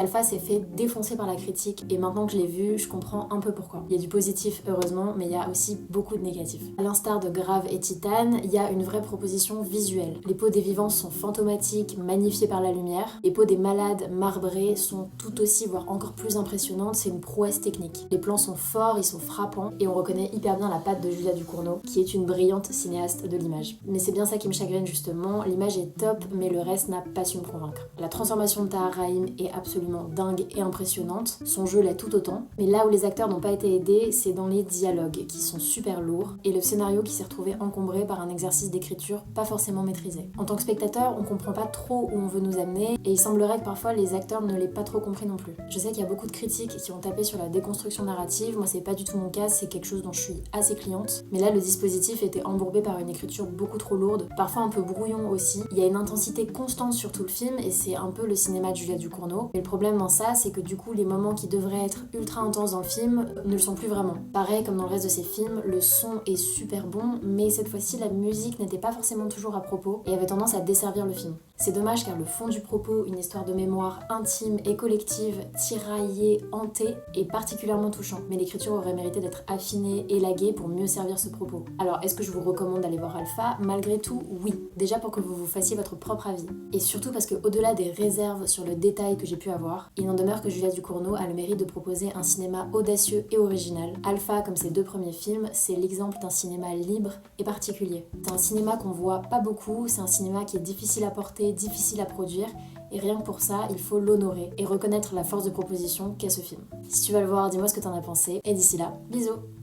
Alpha s'est fait défoncer par la critique et maintenant que je l'ai vu, je comprends un peu pourquoi. Il y a du positif heureusement, mais il y a aussi beaucoup de négatif. À l'instar de Grave et Titane, il y a une vraie proposition visuelle. Les peaux des vivants sont fantomatiques, magnifiées par la lumière. Les peaux des malades, marbrées, sont tout aussi, voire encore plus impressionnantes, c'est une prouesse technique. Les plans sont forts, ils sont frappants, et on reconnaît hyper bien la patte de Julia Ducournau, qui est une brillante cinéaste de l'image. Mais c'est bien ça qui me chagrine justement, l'image est top, mais le reste n'a pas su me convaincre. La transformation de Tahar Rahim est absolument dingue et impressionnante, son jeu l'est tout autant, mais là où les acteurs n'ont pas été aidés, c'est dans les dialogues, qui sont super lourds, et le scénario qui s'est retrouvé encombré par un exercice d'écriture pas forcément maîtrisé. En tant que spectateur, on comprend pas trop où on veut nous amener, et il semblerait que parfois les acteurs ne l'aient pas trop compris non plus. Je sais qu'il y a beaucoup de critiques qui ont tapé sur la déconstruction narrative, moi c'est pas du tout mon cas, c'est quelque chose dont je suis assez cliente, mais là le dispositif était embourbé par une écriture beaucoup trop lourde, parfois un peu brouillon aussi. Il y a une intensité constante sur tout le film, et c'est un peu le cinéma de Julia Ducournau, mais le problème dans ça, c'est que du coup les moments qui devraient être ultra intenses dans le film ne le sont plus vraiment. Pareil comme dans le reste de ses films, le son est super bon, mais cette fois-ci la musique n'était pas forcément toujours à propos et avait tendance à desservir le film. C'est dommage car le fond du propos, une histoire de mémoire intime et collective, tiraillée, hantée, est particulièrement touchant, mais l'écriture aurait mérité d'être affinée, élaguée pour mieux servir ce propos. Alors est-ce que je vous recommande d'aller voir Alpha? Malgré tout, oui. Déjà pour que vous vous fassiez votre propre avis. Et surtout parce que au-delà des réserves sur le détail que j'ai pu avoir, il n'en demeure que Julia Ducournau a le mérite de proposer un cinéma audacieux et original. Alpha, comme ses deux premiers films, c'est l'exemple d'un cinéma libre et particulier. C'est un cinéma qu'on voit pas beaucoup, c'est un cinéma qui est difficile à porter, difficile à produire, et rien que pour ça, il faut l'honorer et reconnaître la force de proposition qu'est ce film. Si tu vas le voir, dis-moi ce que t'en as pensé, et d'ici là, bisous!